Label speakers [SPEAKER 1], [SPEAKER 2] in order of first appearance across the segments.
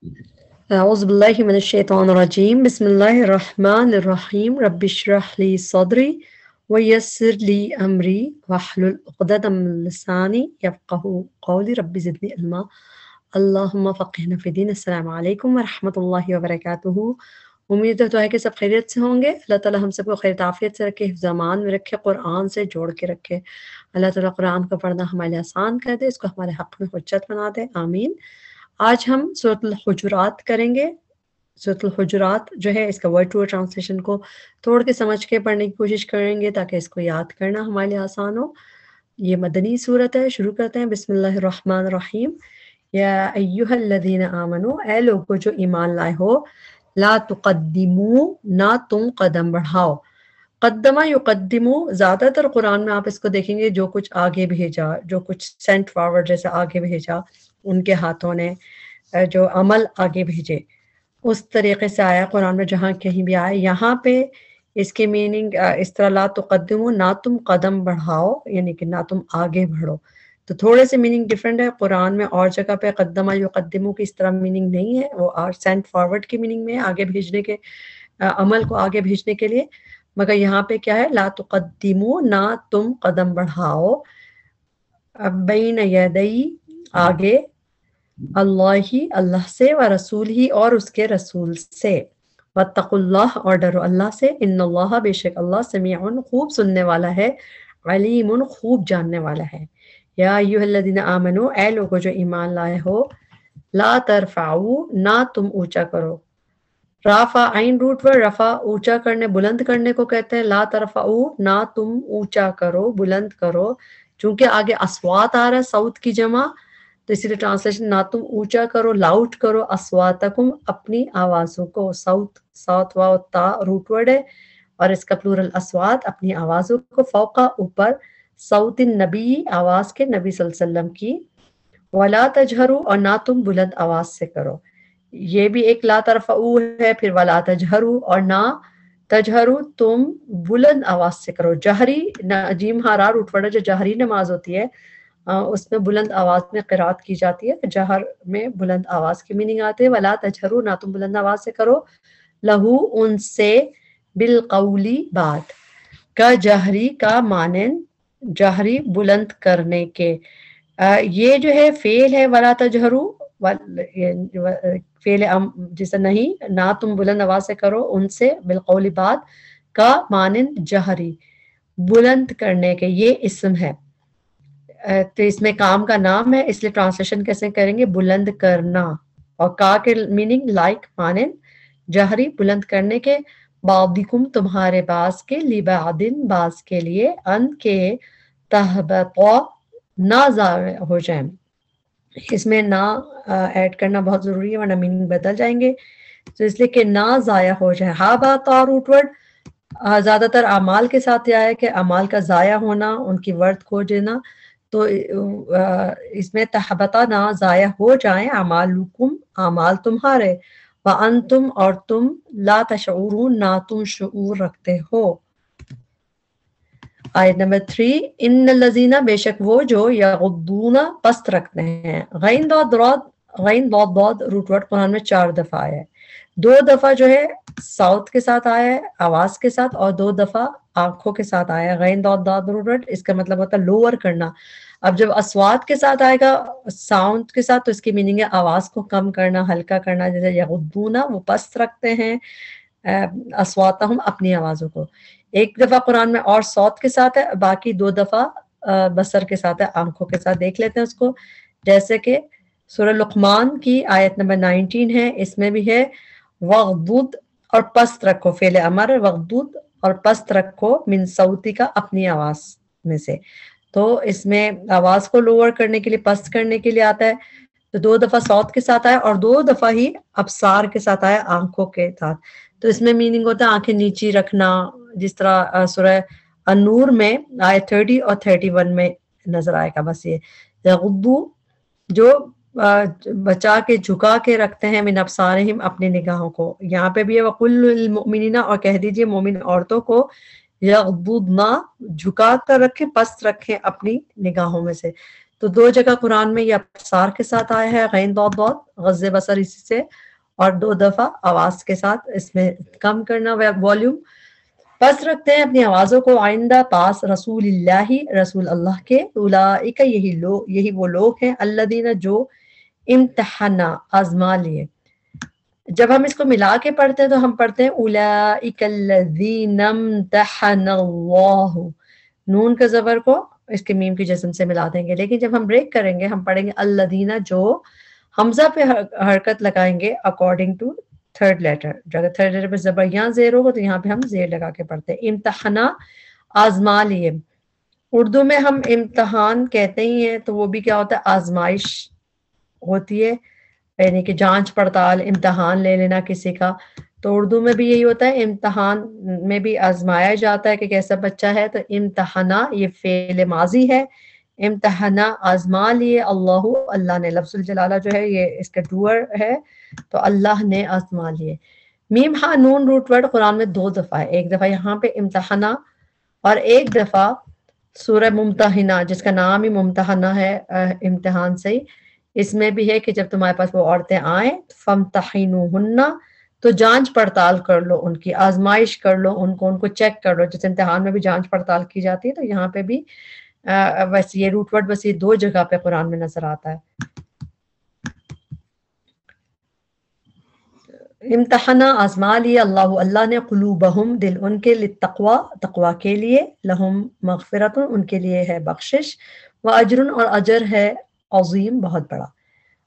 [SPEAKER 1] أعوذ بالله من الشيطان الرجيم بسم الله الرحمن الرحيم رب اشرح لي صدري ويسر لي أمري واحلل عقدة من لساني يفقهوا قولي رب زدني علما اللهم فقهنا في دين السلام عليكم ورحمة الله وبركاته امید تو ہے کہ سب خیریت سے ہوں گے. اللہ تعالیٰ ہم سب کو خیر عافیت سے رکھے, حفظ امان میں رکھے, قرآن سے جوڑ کے رکھے. اللہ تعالیٰ قرآن کا پڑھنا ہمارے لیے آسان کر دے, اس کو ہمارے حق میں حجت بنا دے, آمین. آج ہم سورۃ الحجرات کریں گے. سورۃ الحجرات جو ہے اس کا ورڈ ٹو ورڈ ٹرانسلیشن کو توڑ کے سمجھ کے پڑھنے کی کوشش کریں گے تاکہ اس کو یاد کرنا ہمارے لیے آسان ہو. یہ مدنی صورت ہے. شروع کرتے ہیں. بسم اللہ الرحمن الرحیم. یا ایھا الذین آمنو, اے لوگو جو ایمان لائے ہو, لا تقدمو, نہ تم قدم بڑھاؤ. قدمہ یقدمو, زیادہ تر قرآن میں آپ اس کو دیکھیں گے جو کچھ آگے بھیجا, جو کچھ سینٹ فارورڈ جیسے آگے بھیجا, ان کے ہاتھوں نے جو عمل آگے بھیجے, اس طریقے سے آیا قرآن میں. جہاں کہیں بھی آئے یہاں پہ اس کی میننگ اس طرح, لا تقدمو, نہ تم قدم بڑھاؤ, یعنی کہ نہ تم آگے بڑھو. تو تھوڑے سے میننگ ڈفرینٹ ہے. قرآن میں اور جگہ پہ قدمہ یقدمو کی اس طرح میننگ نہیں ہے, وہ سینٹ فارورڈ کی میننگ میں ہے, آگے بھیجنے کے, عمل کو آگے بھیجنے کے لیے. مگر یہاں پہ کیا ہے, لا تقدمو, نہ تم قدم بڑھاؤ, بین یدی, آگے, اللہ ہی, اللہ سے, و رسول ہی, اور اس کے رسول سے, واتقوا اللہ, اور ڈرو اللہ سے, ان اللہ, بے شک اللہ, سمیع, خوب سننے والا ہے, علیم, خوب جاننے والا ہے. یا ایھا الذین آمنو, اے لوگو جو ایمان لائے ہو, لا ترفعو, نہ تم اونچا کرو. رافع عین روٹ پر, رفع اونچا کرنے, بلند کرنے کو کہتے ہیں. لا ترفعو, نہ تم اونچا کرو, بلند کرو. چونکہ آگے اصوات آ رہا ہے, صوت کی جمع, تو اسی لیے ٹرانسلیشن, نہ تم اونچا کرو, لاؤڈ کرو, اصواتکم, اپنی آوازوں کو. صوت, صوت واو تا روٹ ورڈ ہے, اور اس کا پلورل اصوات, اپنی آوازوں کو, فوقا, اوپر, صوت النبی, آواز کے, نبی صلی اللہ علیہ وسلم کی. ولا تجہروا, اور نہ تم بلند آواز سے کرو. یہ بھی ایک لا ترفعو ہے. پھر ولا تجہروا, اور نہ تجہروا, تم بلند آواز سے کرو. جہری, جیم ہارا روٹ ورڈ ہے, جو جہری نماز ہوتی ہے اس میں بلند آواز میں قرات کی جاتی ہے. جہر میں بلند آواز کی میننگ آتے ہیں. ولا تجہروا, نہ تم بلند آواز سے کرو, لہو, ان سے, بالقولی, بات, کا جہری, کا مانند, جہری بلند کرنے کے. یہ جو ہے فعل ہے, ولا تجہروا, فعل جیسے نہیں, نہ تم بلند آواز سے کرو, ان سے, بالقول, بات, کا مانند, جہری, بلند کرنے کے. یہ اسم ہے, تو اس میں کام کا نام ہے, اس لیے ٹرانسلیشن کیسے کریں گے, بلند کرنا. اور کا کے میننگ لائک, مانند, جہری, بلند کرنے کے. بعضکم, تمہارے بعض کے, لبعض, بعض کے لیے, ان کے, تہبطا, نہ ضائع ہو جائیں. اس میں نہ ایڈ کرنا بہت ضروری ہے ورنہ میننگ بدل جائیں گے. تو اس لیے کہ نہ ضائع ہو جائے. ہابطا روٹ ورڈ زیادہ تر اعمال کے ساتھ یہ ہے کہ اعمال کا ضائع ہونا, ان کی ورتھ کھو دینا. تو اس میں تہبطا, نہ ضائع ہو جائیں, اعمالکم, اعمال تمہارے, وانتم, اور تم, لا تشعرون, نہ تم شعور رکھتے ہو. آیت نمبر 3. ان الذین, بے شک وہ جو, یغضون, پست رکھتے ہیں. غین ضاد ضاد, غین ضاد ضاد روٹ ورڈ قرآن میں 4 دفعہ آیا ہے. 2 دفعہ جو ہے صوت کے ساتھ آیا ہے, آواز کے ساتھ, اور 2 دفعہ آنکھوں کے ساتھ آیا ہے. غین ضاد ضاد روٹ ورڈ, اس کا مطلب ہوتا ہے لوور کرنا. اب جب اصوات کے ساتھ آئے گا, ساؤنڈ کے ساتھ, تو اس کی میننگ ہے آواز کو کم کرنا, ہلکا کرنا. جیسے یغضون, وہ پست رکھتے ہیں, اصواتہم, اپنی آوازوں کو. ایک دفعہ قرآن میں اور صوت کے ساتھ ہے, باقی 2 دفعہ بصر کے ساتھ ہے, آنکھوں کے ساتھ. دیکھ لیتے ہیں اس کو. جیسے کہ سورہ لقمان کی آیت نمبر 19 ہے, اس میں بھی ہے وغضض, اور پست رکھو, فعل امر, وغضض, اور پست رکھو, من صوتی کا, اپنی آواز میں سے. تو اس میں آواز کو لوور کرنے کے لیے, پست کرنے کے لیے آتا ہے. تو 2 دفعہ صوت کے ساتھ آیا, اور 2 دفعہ ہی ابصار کے ساتھ آیا, آنکھوں کے ساتھ. تو اس میں میننگ ہوتا ہے آنکھیں نیچی رکھنا, جس طرح سورہ النور میں آیت 30 اور 31 میں نظر آئے گا. بس یہ یغضو, جو بچا کے, جھکا کے رکھتے ہیں, من ابصارہم, اپنی نگاہوں کو. یہاں پہ بھی ہے وقل للمؤمنین, اور کہہ دیجئے مومن عورتوں کو, یغضضن, جھکا کر رکھیں, پست رکھیں اپنی نگاہوں میں سے. تو 2 جگہ قرآن میں یہ ابصار کے ساتھ آیا ہے، غین ضاد ضاد، غض بصر اسی سے، اور 2 دفعہ آواز کے ساتھ، اس میں کم کرنا والیوم. پس رکھتے ہیں اپنی آوازوں کو آئندہ پاس رسول اللہ، رسول اللہ کے، اولئک یہی وہ لوگ ہیں، الذین جو امتحنا آزما لیے. جب ہم اس کو ملا کے پڑھتے ہیں تو ہم پڑھتے ہیں اولئک الذین امتحن اللہ، نون کا زبر کو اس کے میم کی جسم سے ملا دیں گے. لیکن جب ہم بریک کریں گے ہم پڑھیں گے الذین، جو حمزہ پہ حرکت لگائیں گے اکارڈنگ ٹو تھرڈ لیٹر. جو اگر تھرڈ لیٹر پہ زبر یہاں زیر ہوگا تو یہاں پہ ہم زیر لگا کے پڑھتے ہیں. امتحنا آزما لیے، اردو میں ہم امتحان کہتے ہی ہیں تو وہ بھی کیا ہوتا ہے، آزمائش ہوتی ہے، یعنی کہ جانچ پڑتال، امتحان لے لینا کسی کا. تو اردو میں بھی یہی ہوتا ہے، امتحان میں بھی آزمایا جاتا ہے کہ کیسا بچہ ہے. تو امتحنا یہ فعل ماضی ہے، امتحنا آزما لیے اللہ، اللہ نے، لفظ الجلالہ جو ہے یہ اس کا ڈوئر ہے، تو اللہ نے آزما لیے. میم ہاں نون روٹ ورڈ قرآن میں 2 دفعہ ہے، ایک دفعہ یہاں پہ امتحنا اور ایک دفعہ سورہ ممتحنہ جس کا نام ہی ممتحنہ ہے امتحان سے ہی، اس میں بھی ہے کہ جب تمہارے پاس وہ عورتیں آئیں فامتحنوہن، تو جانچ پڑتال کر لو، ان کی آزمائش کر لو، ان کو چیک کر لو. جس امتحان میں بھی جانچ پڑتال کی جاتی ہے تو یہاں پہ بھی بس یہ روٹ ورڈ بس یہ 2 جگہ پہ قرآن میں نظر آتا ہے. امتحنا آزما لیے اللہ، اللہ نے، قلوبہم دل ان کے، للتقوی تقوی کے لیے، لہم مغفرت ان کے لیے ہے بخشش، واجر اور اجر ہے عظیم بہت بڑا.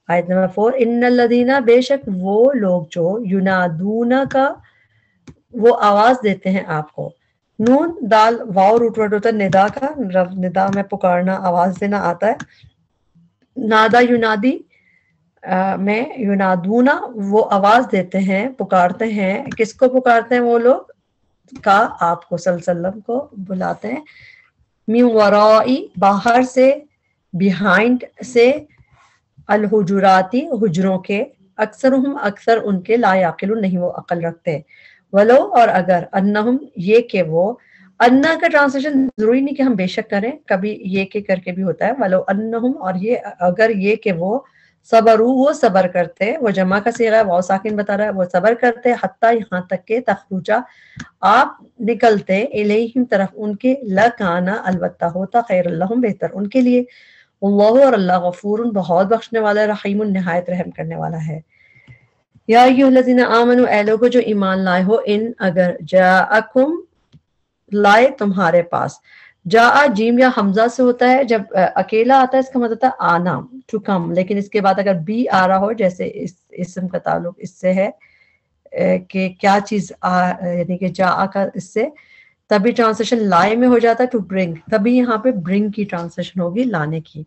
[SPEAKER 1] آیت نمبر 4، ان الذین بے شک وہ لوگ جو ینادون کا وہ آواز دیتے ہیں آپ کو. نون دال واو روٹ ورڈ ہوتا ہے ندا کا، ندا میں پکارنا آواز دینا آتا ہے. نادا ینادی میں ینادونا وہ آواز دیتے ہیں، پکارتے ہیں. کس کو پکارتے ہیں وہ لوگ؟ کا آپ کو صلی اللہ علیہ وسلم کو بلاتے ہیں. من ورائی باہر سے، بیہائنڈ سے، الحجراتی حجروں کے، اکثرہم اکثر ان کے، لا یعقلون نہیں وہ عقل رکھتے. ولو اور اگر، انہم یہ کہ وہ، انا کا ٹرانسلیشن ضروری نہیں کہ ہم بے شک کریں، کبھی یہ کہ کر کے بھی ہوتا ہے. ولو انہم اور یہ اگر یہ کہ وہ، صبرو وہ صبر کرتے، وہ جمع کا صیغہ ہے، واو ساکن بتا رہا ہے، وہ صبر کرتے حتیٰ یہاں تک کہ تخرجا آپ نکلتے، الیہم طرف ان کے، لکانا البتہ ہوتا، خیر لہم بہتر ان کے لیے. اللہ اور اللہ غفور بہت بخشنے والا ہے، رحیم نہایت رحم کرنے والا ہے. یا ایھا الذین آمنوا اے لوگو جو ایمان لائے ہو، ان اگر جاءکم لائے تمہارے پاس، جاء جیم یا حمزہ سے ہوتا ہے، جب اکیلا آتا ہے اس کا مطلب ہوتا ہے آنا، ٹو کم. لیکن اس کے بعد اگر بی آ رہا ہو، جیسے اس اسم کا تعلق اس سے ہے کہ کیا چیز یعنی کہ جاء کا اس سے، تبھی ٹرانسلیشن لائے میں ہو جاتا ہے ٹو برنگ، تبھی یہاں پہ برنگ کی ٹرانسلیشن ہوگی لانے کی.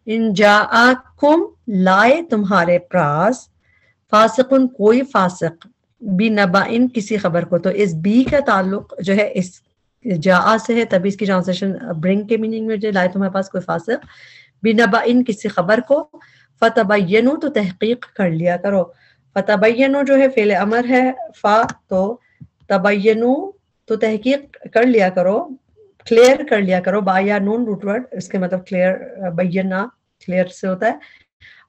[SPEAKER 1] ان جاءکم لائے تمہارے پاس، فاسقن کوئی فاسق، بنبأن کسی خبر کو، تو اس بی کا تعلق جو ہے اس جاء سے ہے، تبھی اس کی ٹرانسلیشن برنگ کے میننگ میں جو لائے تمہارے پاس کوئی فاسق، بنبأن کسی خبر کو، فتبینوا تو تحقیق کر لیا کرو. فتبینوا جو ہے فعل امر ہے، فا تو تبینوا تو تحقیق کر لیا کرو، کلیئر کر لیا کرو، با یا نون روٹ ورڈ اس کے مطلب کلیئر، بینا کلیئر سے ہوتا ہے،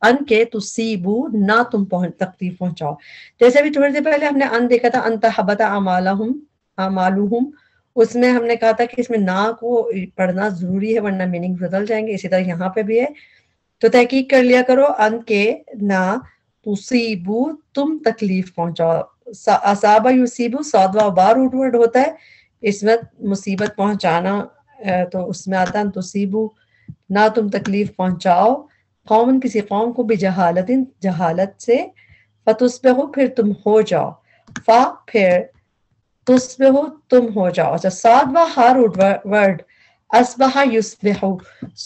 [SPEAKER 1] ان کے تصیبو نہ تم تکلیف پہنچاؤ. جیسے بھی تھوڑی دیر پہلے ہم نے ان دیکھا تھا، ان تحبط اعمالہم، اس میں ہم نے کہا تھا کہ اس میں نہ کو پڑھنا ضروری ہے ورنہ میننگ بدل جائیں گے. اسی طرح یہاں پہ بھی ہے، تو تحقیق کر لیا کرو، ان کے نہ تصیبو تم تکلیف پہنچاؤ. اصابہ یصیبو صاد و با روٹ ورڈ ہوتا ہے، اس میں مصیبت پہنچانا تو اس میں آتا ہے تصیبو نہ تم تکلیف پہنچاؤ، قوم کسی قوم کو، بجہالت جہالت سے، فتصبحوا پھر تم ہو جاؤ، فا پھر تصبحوا تم ہو جاؤ. اچھا صاد و ہا روٹ ورڈ اصبح یصبح،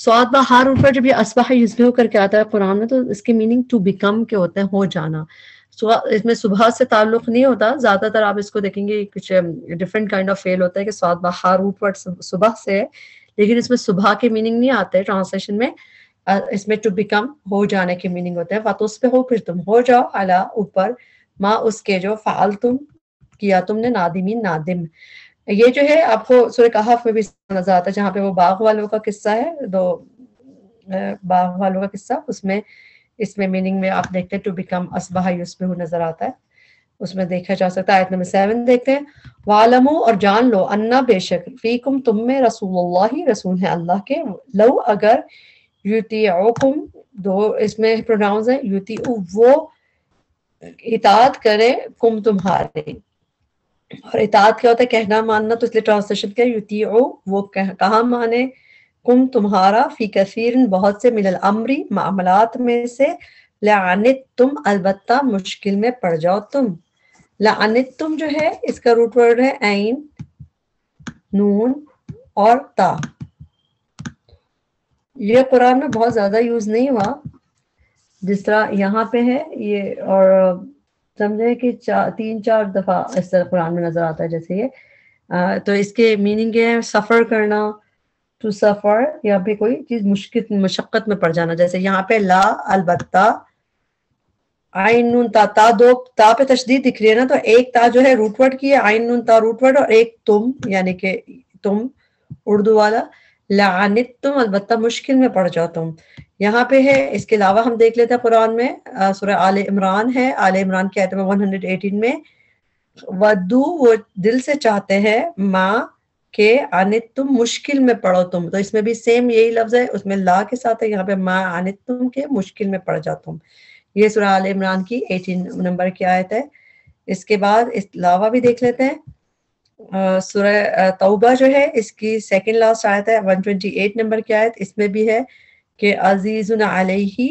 [SPEAKER 1] صاد و ہا روٹ ورڈ جب یہ اصبح یصبح کر کے آتا ہے قرآن میں تو اس کی میننگ ٹو بیکم کے ہوتے ہیں، ہو جانا. اس میں صبح سے تعلق نہیں ہوتا، زیادہ تر آپ اس کو دیکھیں گے کچھ ڈفرینٹ کائنڈ آف فیل ہوتا ہے کہ صاد و ہا روٹ ورڈ صبح سے ہے، لیکن اس میں صبح کے میننگ نہیں آتے ٹرانسلیشن میں، اس میں ٹو بیکم ہو جانے کے میننگ ہوتے ہیں. فتصبحوا پھر تم ہو جاؤ، علی اوپر، ما اس کے جو فعلتم کیا تم نے، نادمین نادم. یہ جو ہے آپ کو سورہ کہف میں بھی نظر آتا ہے جہاں پہ وہ باغ والوں کا قصہ ہے، باغ والوں کا قصہ، اس میں میننگ میں آپ دیکھتے ہیں ٹو بیکم اصبح یصبح نظر آتا ہے، اس میں دیکھا جا سکتا ہے۔ آیت نمبر 7 دیکھتے ہیں، وَعْلَمُوا اور جان لو، انا بے شک، فیکم تم میں، رسول اللہ رسول ہیں اللہ کے، لو اگر، یطیعوکم دو اس میں پروناؤنز ہیں، یطیعو وہ اطاعت کرے، کم تمہارے، اور اطاعت کیا ہوتا ہے؟ کہنا ماننا، تو اس لیے ٹرانسلیشن کیا یطیعو وہ کہاں مانے، کم تمہارا، فی کثیر بہت سے، من الامری معاملات میں سے، لعنتم البتہ مشکل میں پڑ جاؤ تم۔ لعنتم جو ہے اس کا روٹ ورڈ ہے عین، نون اور تا۔ یہ قرآن میں بہت زیادہ یوز نہیں ہوا جس طرح یہاں پہ ہے یہ، اور سمجھے کہ 3-4 دفعہ اس طرح قرآن میں نظر آتا ہے جیسے یہ، تو اس کے میننگ یہ ہے سفر کرنا، ٹو سفر، یا پھر کوئی چیز مشقت میں پڑ جانا، جیسے یہاں پہ لا البتہ، عین نون تا، تا پہ تشدید دکھ رہی ہے نا، تو ایک تا جو ہے روٹ ورڈ کی ہے، عین نون تا روٹ ورڈ، اور ایک تم یعنی کہ تم اردو والا، لعنتم البتہ مشکل میں پڑ جاؤ تم، یہاں پہ ہے۔ اس کے علاوہ ہم دیکھ لیتے ہیں قرآن میں، سورہ آل عمران ہے، آل عمران کی آیت نمبر 118 میں، ودو وہ دل سے چاہتے ہیں، ماں کہ عنتم مشکل میں پڑو تم، تو اس میں بھی سیم یہی لفظ ہے، اس میں لا کے ساتھ ہے، یہاں پہ ما عنتم کے مشکل میں پڑ جاؤ تم۔ یہ سورہ آل عمران کی 18 نمبر کی آیت ہے۔ اس کے بعد اس علاوہ بھی دیکھ لیتے ہیں، سورہ توبہ جو ہے اس کی سیکنڈ لاسٹ آیت ہے، 128 نمبر کی آیت، اس میں بھی ہے کہ عزیز علیہ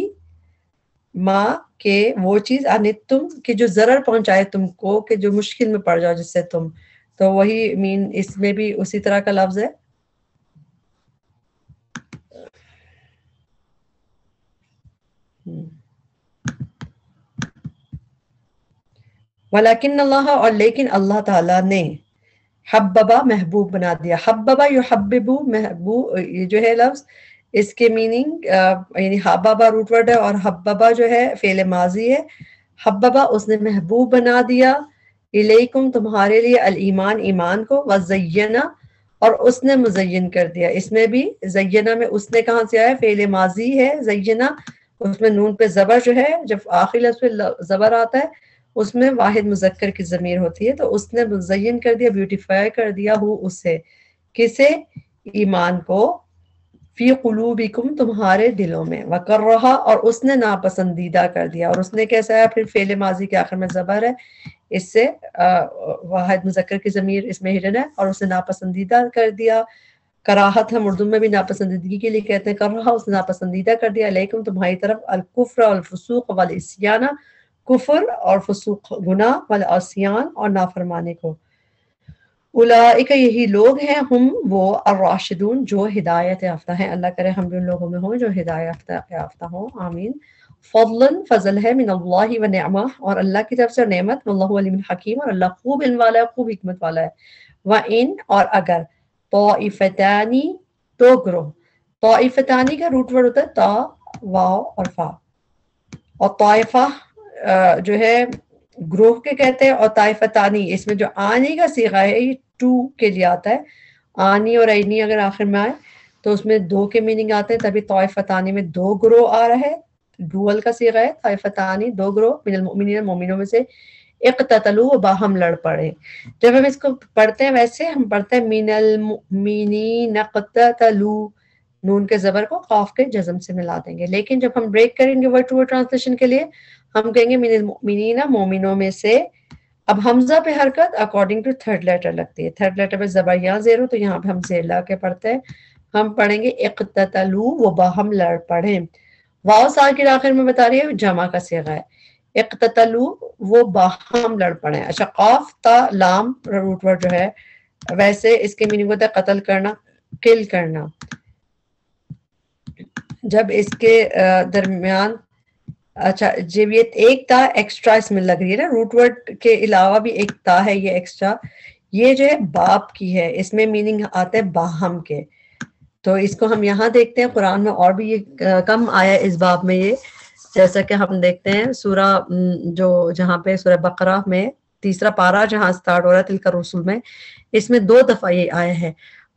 [SPEAKER 1] ما کہ وہ چیز، عنتم کہ جو ضرر پہنچائے تم کو، کہ جو مشکل میں پڑ جاؤ جس سے تم، تو وہی مین اس میں بھی اسی طرح کا لفظ ہے۔ ولیکن اللہ اور لیکن اللہ تعالیٰ نے، حببہ محبوب بنا دیا، حببہ یحببو محبوب، یہ جو ہے لفظ اس کے میننگ یعنی حببہ روٹ ورڈ ہے، اور حببہ جو ہے فعل ماضی ہے، حببہ اس نے محبوب بنا دیا، الیکم تمہارے لیے، الایمان ایمان کو، وزینہ اور اس نے مزین کر دیا، اس میں بھی زینہ میں اس نے کہاں سے آیا؟ فعل ماضی ہے زینہ، اس میں نون پہ زبر جو ہے، جب آخری لفظ پہ زبر آتا ہے اس میں واحد مذکر کی ضمیر ہوتی ہے، تو اس نے مزین کر دیا، بیوٹیفائی کر دیا، ہو اسے، کسے؟ ایمان کو، فی قلوبکم تمہارے دلوں میں، وکرہا اور اس نے ناپسندیدہ کر دیا، اور اس نے کیسا ہے؟ پھر فعل ماضی کے آخر میں زبر ہے، اس سے واحد مذکر کی ضمیر اس میں ہڈن ہے، اور اسے ناپسندیدہ کر دیا۔ کراہت ہم اردو میں بھی ناپسندیدگی کے لیے کہتے ہیں، کرہا اس نے ناپسندیدہ کر دیا، علیکم تمہاری طرف، الکفر والفسوق والعصیان، کفر اور فسوق گناہ، والعصیان اور نافرمانے کو، اولئک یہی لوگ ہیں، ہم وہ، الراشدون جو ہدایت یافتہ ہیں، اللہ کرے ہم بھی ان لوگوں میں ہوں جو ہدایت یافتہ ہوں، آمین۔ فضلاً فضل ہے، من اللہ و نعمہ اور اللہ کی طرف سے، اور نعمت، واللہ علیم حکیم اور اللہ خوب علم والا ہے، خوب حکمت والا ہے۔ وَإِنْ اور اگر، طائفتانی دو گروہ، طائفتانی کا روٹ ورڈ ہوتا ہے تا، واو اور فا، اور طائفہ جو ہے گروہ کے کہتے ہیں، اور طائفتانی اس میں جو آنی کا صیغہ ہے یہ ٹو کے لیے آتا ہے، آنی اور اینی اگر آخر میں آئے تو اس میں دو کے میننگ آتے ہیں، تبھی طائفتانی میں دو گروہ آ رہا ہے، ڈوئل کا صیغہ ہے، طائفتانی دو گروہ، من المؤمنین مومنوں میں سے، اقتتلوا باہم لڑ پڑے۔ جب ہم اس کو پڑھتے ہیں ویسے ہم پڑھتے ہیں من المؤمنین اقتتلوا، نون کے زبر کو قاف کے جزم سے ملا دیں گے، لیکن جب ہم بریک کریں گے ورڈ ٹو ورڈ ٹرانسلیشن کے لیے ہم کہیں گے من المؤمنین مومنوں میں سے۔ اب حمزہ پہ حرکت اکارڈنگ ٹو تھرڈ لیٹر لگتی ہے، تھرڈ لیٹر پہ زبر یہاں زیر ہو تو یہاں پہ ہم زیر لا کے پڑھتے ہیں، ہم پڑھیں گے اقتتلوا وہ باہم لڑ پڑے۔ واو ساکن آخر میں بتا رہی ہے جمع کا صیغہ ہے، اقتتلوا وہ باہم لڑ پڑے۔ اچھا قاف تا لام روٹ ورڈ جو ہے ویسے اس کے میننگ ہوتا ہے قتل کرنا، کل کرنا، جب اس کے درمیان، اچھا جب یہ ایک تا ایکسٹرا اس میں لگ رہی ہے نا، روٹ ورڈ کے علاوہ بھی ایک تا ہے یہ ایکسٹرا، یہ جو ہے باپ کی ہے، اس میں میننگ آتے ہیں باہم کے، تو اس کو ہم یہاں دیکھتے ہیں قرآن میں، اور بھی یہ کم آیا اس باب میں، یہ جیسا کہ ہم دیکھتے ہیں سورہ جو جہاں پہ سورہ بقرہ میں تیسرا پارہ جہاں سٹارٹ ہو رہا ہے تلک الرسل میں، اس میں 2 دفعہ یہ آیا ہے،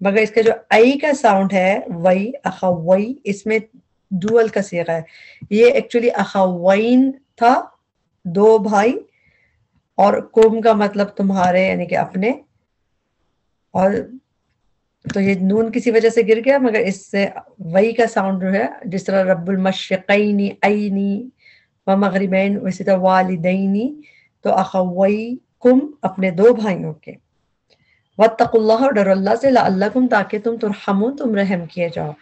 [SPEAKER 1] مگر اس کا جو ای کا ساؤنڈ ہے وئی اخوئی، اس میں ڈوئل کا صیغہ ہے. یہ ایکچولی اخوین تھا، دو بھائی، اور کم کا مطلب تمہارے یعنی کہ اپنے، اور تو یہ نون کسی وجہ سے گر گیا، مگر اس سے وئی کا ساؤنڈ جو ہے جس طرح رب المشرقین عینی و مغربین، اسی طرح والدینی، تو اخویکم اپنے دو بھائیوں کے. واتقوا اللہ، اور ڈرو اللہ سے، لعلکم تاکہ تم ترحمون تم رحم کیے جاؤ.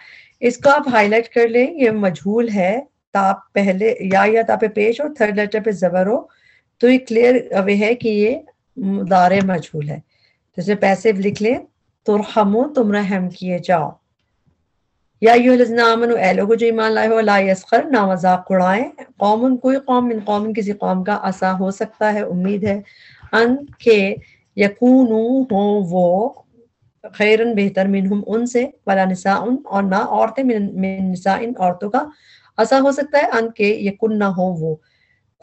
[SPEAKER 1] اس کو آپ ہائی لائٹ کر لیں، یہ مجہول ہے، تا پہلے یا تا پہ پیش اور تھرڈ لیٹر پہ زبر ہو تو یہ کلیئر اوے ہے کہ یہ مضارع مجہول ہے. جیسے پیسیو لکھ لیں ترحمون تم رحم کیے جاؤ. یا ایھا الذین آمنوا، اے لوگو جو ایمان لائے ہو، لا یسخر نہ مذاق اڑائیں، قوم کوئی قوم، من قوم کسی قوم کا، عسیٰ ہو سکتا ہے، امید ہے، ان کہ یکونو ہو وہ، خیرن بہتر، منہم ان سے، ولا نساء اور نہ عورتیں، من نساء عورتوں کا، عسیٰ ہو سکتا ہے، ان کے یکن نہ ہو وہ.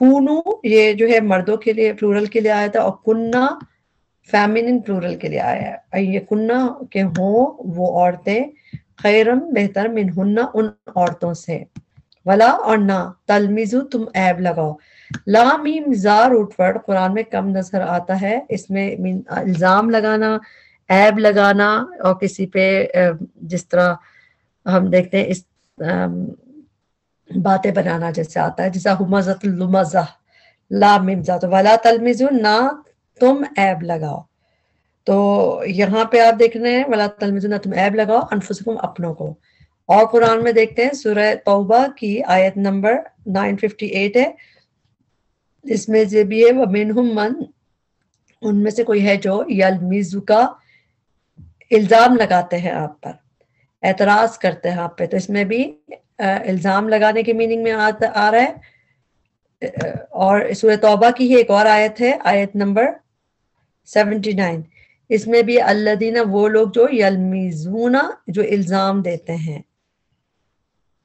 [SPEAKER 1] کونو یہ جو ہے مردوں کے لیے پلورل کے لیے آیا تھا، اور کننا فیمینن پلورل کے لیے آیا ہے. یکنہ کہ ہوں وہ عورتیں، خیرم بہتر، منہن ان عورتوں سے، ولا اور نہ، تلمیزو تم عیب لگاؤ. لام میم زا روٹ ورڈ قرآن میں کم نظر آتا ہے، اس میں الزام لگانا، عیب لگانا، اور کسی پہ جس طرح ہم دیکھتے ہیں اس باتیں بنانا جیسے آتا ہے، جیسا ہمزت اللمزہ، لام میم زا، تو ولا تلمیزو نہ تم عیب لگاؤ. تو یہاں پہ آپ دیکھ رہے ہیں ولا تلمیزو نہ تم عیب لگاؤ، انفسکم اپنوں کو. اور قرآن میں دیکھتے ہیں سورہ توبہ کی آیت نمبر 958 ہے، اس میں یہ بھی ہے وَمِنْهُمْ مَنْ، ان میں سے کوئی ہے جو یلمیزک الزام لگاتے ہیں آپ پر، اعتراض کرتے ہیں آپ پہ. تو اس میں بھی الزام لگانے کے میننگ میں آ رہا ہے. اور سورہ توبہ کی ہی ایک اور آیت ہے، آیت نمبر 79، اس میں بھی الذین وہ لوگ جو یلمیزون جو الزام دیتے ہیں،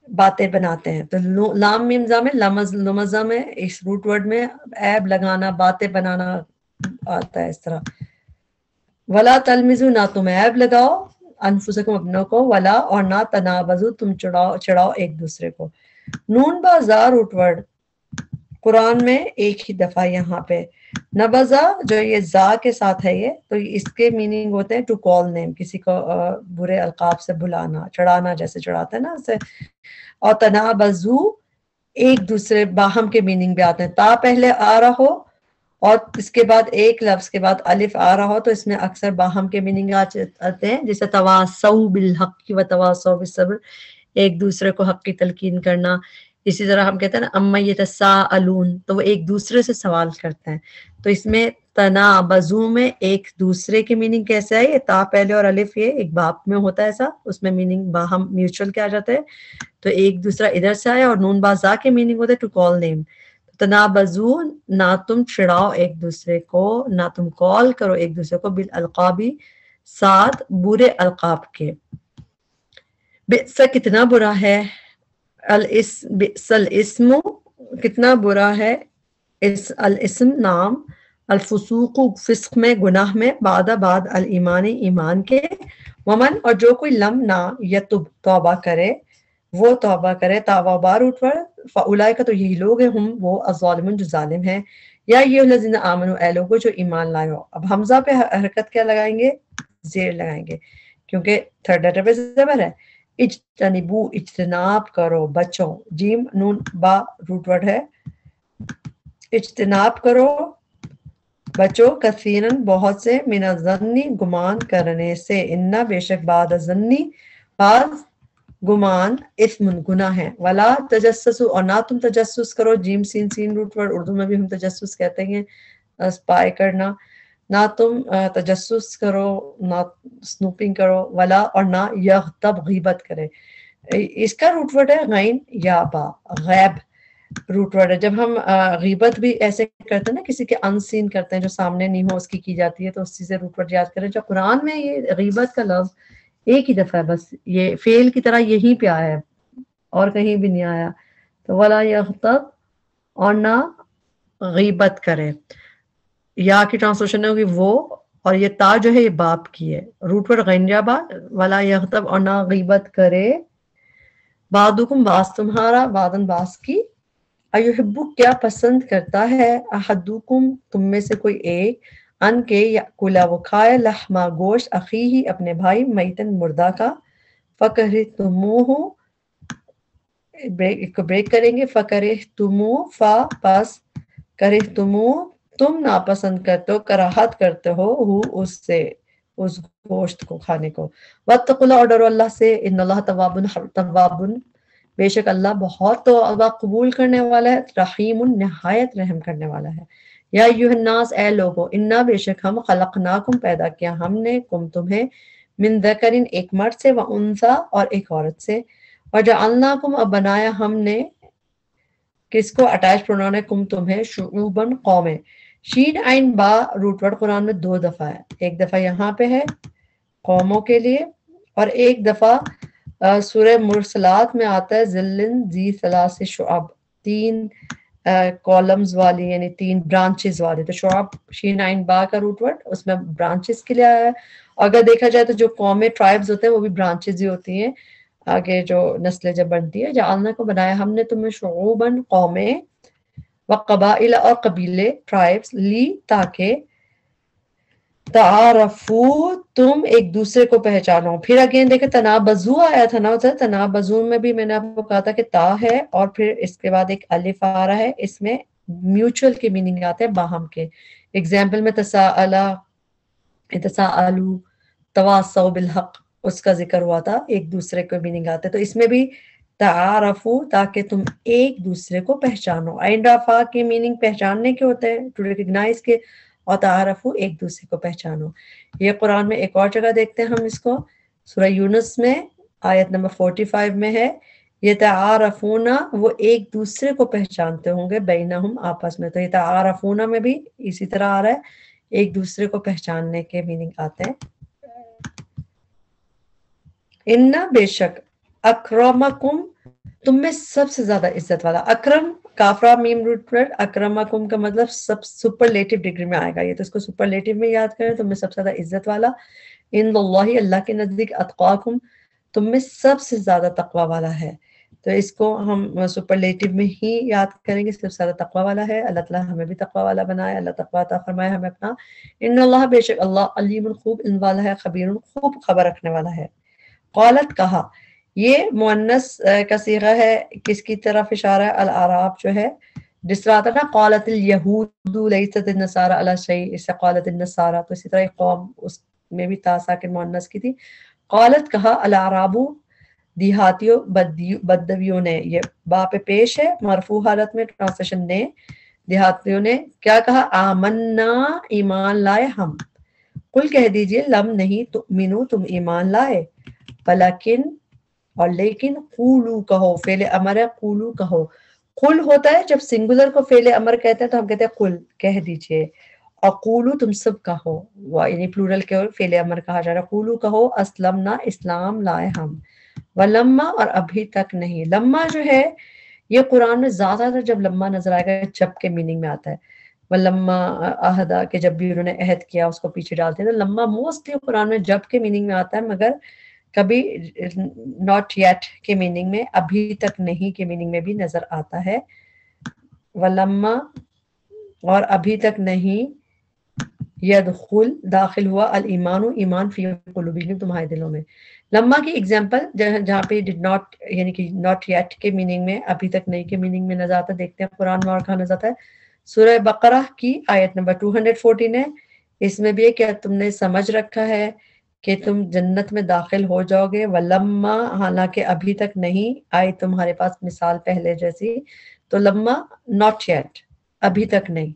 [SPEAKER 1] باتیں بناتے ہیں. تو لام میم میں لمزہ میں اس روٹ ورڈ میں عیب لگانا، باتیں بنانا آتا ہے اس طرح. ولا تلمزو نہ تم عیب لگاؤ، انفسکم اپنوں کو، ولا اور نہ تنابزو تم چڑھاؤ ایک دوسرے کو. نون با زا روٹ ورڈ قرآن میں ایک ہی دفعہ یہاں پہ. نبزا جو یہ زا کے ساتھ ہے یہ، تو اس کے میننگ ہوتے ہیں ٹو کال نیم، کسی کو برے القاب سے بلانا، چڑھانا، جیسے چڑھاتے ہیں نا اسے. اور تنابزو ایک دوسرے، باہم کے میننگ بھی آتے ہیں. تا پہلے آ رہا ہو اور اس کے بعد ایک لفظ کے بعد الف آ رہا ہو تو اس میں اکثر باہم کے میننگ آتے ہیں، جیسے تواصوا بالحق و تواصوا بالصبر، ایک دوسرے کو حق کی تلقین کرنا. اسی طرح ہم کہتے ہیں نا اما یتساءلون، تو وہ ایک دوسرے سے سوال کرتے ہیں. تو اس میں تنابزو میں ایک دوسرے کے میننگ کیسے آئے، تا پہلے اور الف یہ ایک باپ میں ہوتا ہے ایسا، اس میں میننگ باہم میوچل کے آ جاتے ہیں. تو ایک دوسرا ادھر سے آیا، اور نون بازا کے میننگ ہوتے ہیں ٹو کال نیم. تنابزو نہ تم چڑھاؤ ایک دوسرے کو، نہ تم کال کرو ایک دوسرے کو، بالالقابی ساتھ برے القاب کے. بئس کتنا برا ہے، بئس الاسم کتنا برا ہے، الاسم نام، الفسوق فسق میں، گناہ میں، بعد الایمان ایمان کے، ومن اور جو کوئی لم نہ یتب توبہ کرے، وہ توبہ کرے، تاوا بار اٹھور، فاولئک تو یہی لوگ ہیں، ہم وہ الظالمون جو ظالم ہیں. یا یہ الذین آمنوا اے لوگو جو ایمان لائے ہو. اب حمزہ پہ حرکت کیا لگائیں گے، زیر لگائیں گے، کیونکہ تھرڈ لیٹر پہ زبر ہے. اجتنبو اجتناب کرو، بچو، جیم نون با روٹ ورڈ ہے، اجتناب کرو بچو، کثیرن بہت سے، من الظنی گمان کرنے سے، انا بے شک بعد الظنی بعد گمان، اثم گناہ ہے. ولا تجسسوا اور نہ تم تجسس کرو، جیم سین سین روٹ ورڈ، اردو میں بھی ہم تجسس کہتے ہیں، اسپائی کرنا. نہ تم تجسس کرو، نہ سنوپنگ کرو. ولا اور نہ یغتب غیبت کرے، اس کا روٹ ورڈ ہے غین یا با، غیب روٹ ورڈ ہے. جب ہم غیبت بھی ایسے کرتے ہیں نا، کسی کے ان سین کرتے ہیں، جو سامنے نہیں ہو اس کی جاتی ہے، تو اسی سے روٹ ورڈ یاد کریں. جو قرآن میں یہ غیبت کا لفظ ایک ہی دفعہ ہے، بس یہ فعل کی طرح یہیں پہ آیا ہے اور کہیں بھی نہیں آیا. تو ولا یغتب اور نہ غیبت کرے، یا کی ٹرانسلیشن ہوگی وہ، اور یہ تا جو ہے یہ باپ کی ہے. روٹ ورڈ غینجا با ولا یغتب اور نہ غیبت کرے بعضکم بعض تمہارا بعضن بعض کی. ایحب کیا پسند کرتا ہے احدکم تم میں سے کوئی ایک ان کے یاکلا وہ کھائے لحما گوشت اخیہ اپنے بھائی میتن مردہ کا فکرہتموہ بریک کریں گے فکرہتموہ فا پس کرہتموہ تم ناپسند کرتے ہو کراہت کرتے ہو اس سے اس گوشت کو کھانے کو. واتقوا اللہ اور ڈرو اللہ سے ان اللہ تواب بے شک اللہ بہت توبہ قبول کرنے والا ہے رحیم نہایت رحم کرنے والا ہے. یا ایھا الناس اے لوگو انا بے شک ہم خلقناکم پیدا کیا ہم نے کم تمہیں من ذکرین ایک مرد سے و انثی اور ایک عورت سے وجعلناکم اب بنایا ہم نے کس کو اٹیچ پروناؤن ہے کم تمہیں شعوباً قومیں. شین عین با روٹ ورڈ قرآن میں 2 دفعہ ہے. ایک دفعہ یہاں پہ ہے قوموں کے لیے اور ایک دفعہ سورہ مرسلات میں آتا ہے ذلن ذی ثلاث شعب 3 کالمز والی یعنی 3 برانچز والی. تو شعب شین عین با کا روٹ ورڈ اس میں برانچز کے لیے آیا ہے. اگر دیکھا جائے تو جو قومیں ٹرائبز ہوتے ہیں وہ بھی برانچز ہی ہوتی ہیں آگے جو نسلیں جب بنتی ہے. جعلنا کو بنایا ہم نے تمہیں شعوباً قومیں وقبائل اور قبیلے ٹرائبس لی تاکہ تعارفو تم ایک دوسرے کو پہچانو. پھر اگین دیکھیں تنابزو آیا تھا نا تنابزو میں بھی میں نے آپ کو کہا تھا کہ تا ہے اور پھر اس کے بعد ایک الف آ رہا ہے. اس میں میوچل کے میننگ آتے ہیں باہم کے. ایگزامپل میں تساءلہ تساءلو تواصوا بالحق اس کا ذکر ہوا تھا ایک دوسرے کو میننگ آتے. تو اس میں بھی تعارفو تاکہ تم ایک دوسرے کو پہچانو. عین رفع کے میننگ پہچاننے کے ہوتے ہیں ٹو ریکگنائز کے اور تعارفو ایک دوسرے کو پہچانو. یہ قرآن میں ایک اور جگہ دیکھتے ہیں ہم اس کو سورہ یونس میں آیت نمبر 45 میں ہے یتعارفون وہ ایک دوسرے کو پہچانتے ہوں گے بینہم آپس میں. تو یتعارفون میں بھی اسی طرح آ رہا ہے ایک دوسرے کو پہچاننے کے میننگ آتے ہیں. ان بے شک اکرمکم تم میں سب سے زیادہ عزت والا. اکرم کافرہ میم روٹ ورڈ اکرمکم کا مطلب سب سپرلیٹو ڈگری میں آئے گا. یہ تو اس کو سپرلیٹو میں یاد کریں تم میں سب سے زیادہ عزت والا. ان اللہ اللہ کے نزدیک اتقاکم تم میں سب سے زیادہ تقوی والا ہے. تو اس کو ہم سپرلیٹو میں ہی یاد کریں گے سب سے زیادہ تقوی والا ہے. اللہ تعالیٰ ہمیں بھی تقوی والا بنائے. اللہ تقوی عطا فرمائے ہمیں اپنا. ان اللہ بے شک اللہ علیم خوب علم والا ہے خبیر خوب خبر رکھنے والا ہے. قالت کہا یہ مؤنث کا صیغہ ہے کس کی طرف اشارہ ہے الاعراب جو ہے جس طرح آتا ہے نا قالت الیہود لیست النصارى علی شیء اس سے قالت النصارى. تو اسی طرح قوم اس میں بھی تا ساکن مؤنث کی تھی. قالت کہا الاعراب دیہاتیوں بدویوں نے یہ با پہ پیش ہے مرفوع حالت میں ٹرانسلیشن نے دیہاتیوں نے کیا کہا آمنا ایمان لائے ہم. قل کہہ دیجئے لم نہیں تؤمنو تم ایمان لائے ولیکن اور لیکن قولو کہو فعل امر ہے قولو کہو. قل ہوتا ہے جب سنگولر کو فعل امر کہتے ہیں تو ہم کہتے ہیں قل کہہ دیجئے اور قولو تم سب کہو یعنی پلورل کے فعل امر کہا جا رہا ہے. قولو کہو اسلمنا اسلام لائے ہم ولما اور ابھی تک نہیں. لما جو ہے یہ قرآن میں زیادہ تر جب لما نظر آئے گا جب کے میننگ میں آتا ہے. ولما عہدہ کہ جب بھی انہوں نے عہد کیا اس کو پیچھے ڈالتے ہیں. تو لما موسٹلی قرآن میں جب کے میننگ میں آتا ہے مگر کبھی ناٹ یٹ کے میننگ میں ابھی تک نہیں کے میننگ میں بھی نظر آتا ہے. ولما اور ابھی تک نہیں یدخل داخل ہوا الایمان ایمان فی قلوبہم تمہارے دلوں میں. لما کی ایگزامپل جہاں پہ ڈڈ ناٹ یعنی کہ ناٹ یٹ کے میننگ میں ابھی تک نہیں کے میننگ میں نظر آتا ہے. دیکھتے ہیں قرآن میں اور کہاں نظر آتا ہے. سورہ بقرہ کی آیت نمبر 214 ہے. اس میں بھی ہے کیا تم نے سمجھ رکھا ہے کہ تم جنت میں داخل ہو جاؤ گے ولما حالانکہ ابھی تک نہیں آئی تمہارے پاس مثال پہلے جیسی. تو لما ناٹ یٹ ابھی تک نہیں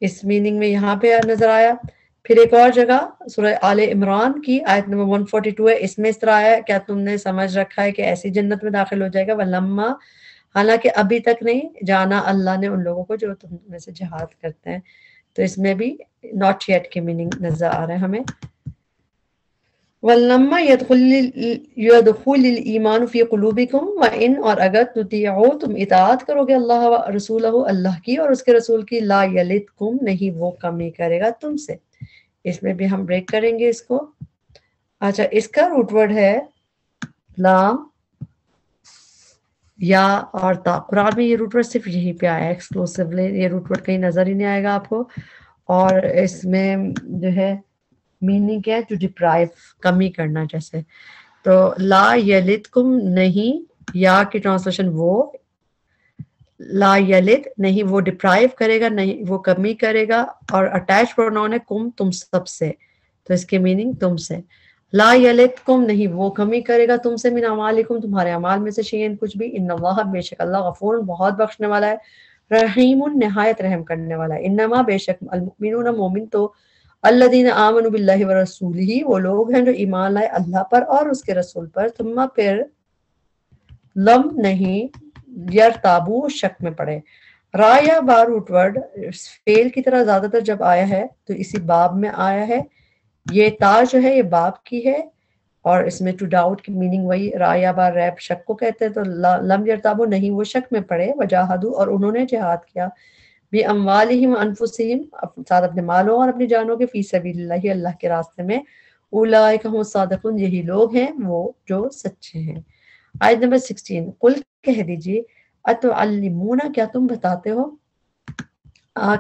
[SPEAKER 1] اس میننگ میں یہاں پہ نظر آیا. پھر ایک اور جگہ سورہ آل عمران کی آیت نمبر 142 ہے. اس میں اس طرح آیا کیا تم نے سمجھ رکھا ہے کہ ایسی جنت میں داخل ہو جائے گا ولما حالانکہ ابھی تک نہیں جانا اللہ نے ان لوگوں کو جو تم میں سے جہاد کرتے ہیں. تو اس میں بھی ناٹ یٹ کے میننگ نظر آ رہے ہیں ہمیں. ولما يدخل الایمان فی قلوبکم وان اور اگر تطیعوا تم اطاعت کرو گے اللہ و رسولہ اللہ کی اور اس کے رسول کی لا یلدکم نہیں وہ کمی کرے گا تم سے اس میں بھی ہم بریک کریں گے اس کو. اچھا اس کا روٹ ورڈ ہے لام یا اور تا. قرآن میں یہ روٹ ورڈ صرف یہیں پہ آیا ہے ایکسکلوسیولی، یہ روٹ ورڈ کہیں نظر ہی نہیں آئے گا آپ کو. اور اس میں جو ہے میننگ کیا ہے، جو ڈپرائیو، کمی کرنا. جیسے تو لا یلدکم نہیں، یا کی ٹرانسلیشن وہ، لا یلد نہیں وہ ڈپرائیو کرے گا، نہیں وہ کمی کرے گا، اور اٹیچ پروناؤن ہے کم تم سب سے، تو اس کے میننگ تم سے. لا یلدکم نہیں وہ کمی کرے گا تم سے، من اعمالکم تمہارے اعمال میں سے، شیئن کچھ بھی. ان اللہ بے شک اللہ غفور بہت بخشنے والا ہے، رحیم نہایت رحم کرنے والا ہے. انما بے شک المؤمنون مومن تو الذین آمنوا باللہ ورسولہ وہ لوگ ہیں جو ایمان لائے اللہ پر اور اس کے رسول پر، ثم پھر لم نہیں یرتابو شک میں پڑے. را یا با روٹ ورڈ فیل کی طرح زیادہ تر جب آیا ہے تو اسی باب میں آیا ہے. یہ تا جو ہے یہ باب کی ہے، اور اس میں ٹو ڈاؤٹ کی میننگ وہی را یا با ریب شک کو کہتے ہیں. تو لم یرتابو نہیں وہ شک میں پڑے، وجاہدو اور انہوں نے جہاد کیا، بی اموالہم انفسہم ساتھ اپنے مالوں اور اپنی جانوں کے، فی سبیل اللہ اللہ کے راستے میں. اولئک هم الصادقون یہی لوگ ہیں وہ جو سچے ہیں. آیت نمبر 16 قل کہہ دیجئے اتعلمون کیا تم بتاتے ہو.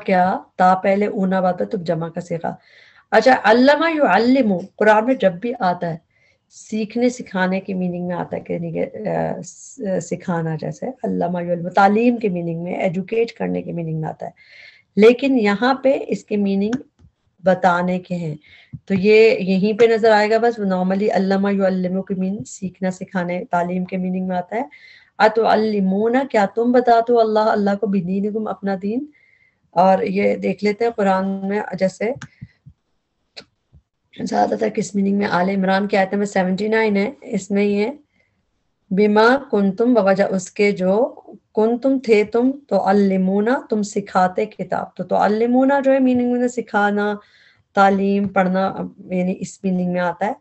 [SPEAKER 1] کیا تا پہلے اونا بات ہے تو جمع کا صیغہ. اچھا علمہ یعلم قرآن میں جب بھی آتا ہے سیکھنے سکھانے کی میننگ میں آتا ہے کہ سکھانا، جیسے علمہ یعلم تعلیم کے میننگ میں، ایجوکیٹ کرنے کے میننگ میں آتا ہے، لیکن یہاں پہ اس کے میننگ بتانے کے ہیں. تو یہ یہیں پہ نظر آئے گا. بس نارملی علامہ یعلمو کی میننگ سیکھنا سکھانے تعلیم کے میننگ میں آتا ہے. اتعلمون کیا تم بتاتے ہو اللہ اللہ کو، بدینکم اپنا دین. اور یہ دیکھ لیتے ہیں قرآن میں جیسے زیادہ تر کس میننگ میں. آل عمران کی آیت نمبر 79 ہے، اس میں یہ بما کنتم بوجہ اس کے جو کنتم تھے تم، تو علمونا تم سکھاتے کتاب. تو علمونا جو ہے میننگ میں سکھانا تعلیم پڑھنا، یعنی اس میننگ میں آتا ہے.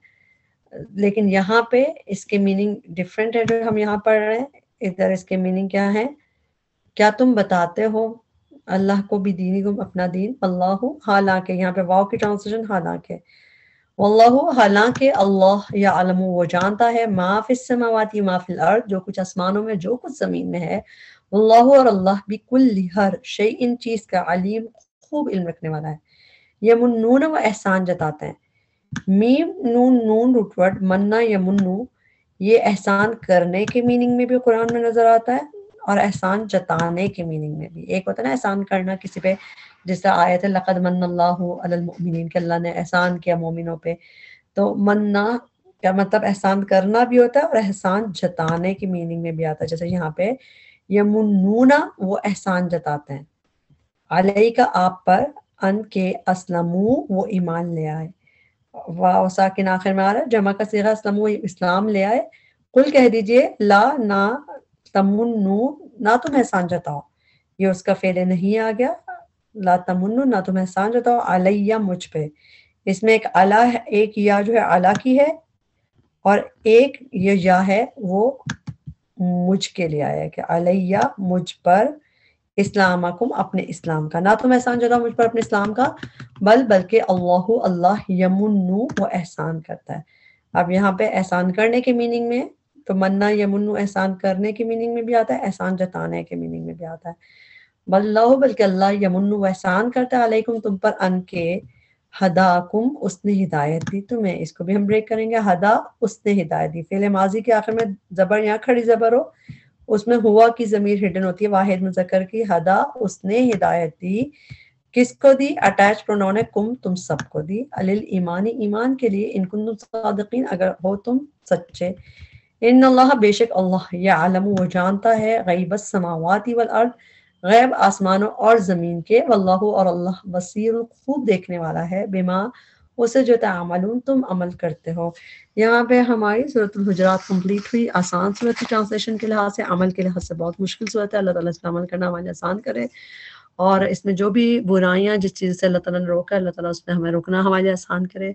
[SPEAKER 1] لیکن یہاں پہ اس کے میننگ ڈیفرنٹ ہے جو ہم یہاں پڑھ رہے ہیں. ادھر اس کے میننگ کیا ہے، کیا تم بتاتے ہو اللہ کو بھی دینکم اپنا دین. اللہ حالانکہ، یہاں پہ واو کی ٹرانسلیشن حالانکہ، واللہ حالانکہ اللہ یعلم وہ جانتا ہے، ما فی السماوات ما فی الارض جو کچھ آسمانوں میں جو کچھ زمین میں ہے. واللہ اور اللہ بکل ہر شیء ان چیز کا علیم خوب علم رکھنے والا ہے. یمنون وہ احسان جتاتے ہیں. میم نون نون روٹ ورڈ منا یمنو یہ احسان کرنے کے میننگ میں بھی قرآن میں نظر آتا ہے، اور احسان جتانے کے میننگ میں بھی. ایک ہوتا ہے نا احسان کرنا کسی پہ، جس طرح آیت ہے لقد من اللہ علی المؤمنین کہ اللہ نے احسان کیا مومنوں پہ. تو مننا کیا مطلب احسان کرنا بھی ہوتا ہے اور احسان جتانے کی میننگ میں بھی آتا ہے. جیسے یہاں پہ یمنون وہ احسان جتاتے ہیں، علیہ کا آپ پر، ان کے اسلمو وہ ایمان لے آئے. واو ساکن آخر میں آ رہا ہے، جمع کا صیغہ اسلمو اسلام لے آئے. قل کہہ دیجئے لا نہ تمنو نہ تم احسان جتاؤ، یہ اس کا فعل نہیں آ گیا. لا تمنو نہ تم احسان جتاؤ، علیہ مجھ پہ. اس میں ایک علا ہے، ایک یا جو ہے علا کی ہے، اور ایک یہ یا ہے وہ مجھ کے لیے آیا ہے کہ علیہ مجھ پر، اسلامکم اپنے اسلام کا. نہ تم احسان جتاؤ مجھ پر اپنے اسلام کا، بلکہ اللہ اللہ یمنو وہ احسان کرتا ہے. اب یہاں پہ احسان کرنے کے میننگ میں تو منا یمنو احسان کرنے کی میننگ میں بھی آتا ہے، احسان جتانے کے میننگ میں بھی آتا ہے. بلکہ اللہ یمنو احسان کرتا ہے علیکم تم پر، ان کے ہداکم اس نے ہدایت دی تمہیں. اس کو بھی ہم بریک کریں گے. ہدا اس نے ہدایت دی، فعل ماضی کے آخر میں زبر یہاں کھڑی زبر ہو، اس میں ہوا کی ضمیر ہڈن ہوتی ہے واحد مذکر کی. ہدا اس نے ہدایت دی، کس کو دی؟ اٹیچ پروناؤن ہے کم تم سب کو دی. علیل ایمانی ایمان کے لیے، ان کنتم صادقین اگر ہو تم سچے. ان اللہ بے شک اللہ یعلم وہ جانتا ہے، غیب السماوات والارض غیب آسمانوں اور زمین کے. واللہ اور اللہ بصیر خوب دیکھنے والا ہے، بما اسے جو تعملون تم عمل کرتے ہو. یہاں پہ ہماری سورۃ الحجرات کمپلیٹ ہوئی. آسان صورت ٹرانسلیشن کے لحاظ سے، عمل کے لحاظ سے بہت مشکل صورت ہے. اللہ تعالیٰ اس پہ عمل کرنا ہمارے آسان کرے، اور اس میں جو بھی برائیاں جس چیز سے اللہ تعالیٰ نے روکا ہے اللہ تعالیٰ اس پہ ہمیں رکنا ہمارے لیے آسان کرے.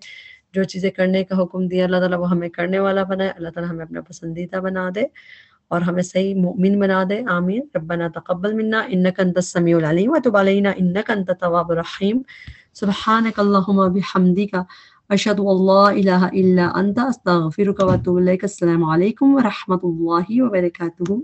[SPEAKER 1] جو چیزیں کرنے کا حکم دیا اللہ تعالیٰ وہ ہمیں کرنے والا بنائے. اللہ تعالیٰ ہمیں اپنا پسندیدہ بنا دے اور ہمیں صحیح مؤمن بنا دے. آمین. ربنا تقبل منا انک انت السمیع العلیم وتب علینا انک انت التواب الرحیم. سبحانك اللهم بحمدك أشهد أن لا إله إلا أنت أستغفرك وأتوب إليك. السلام عليكم ورحمة الله وبركاته.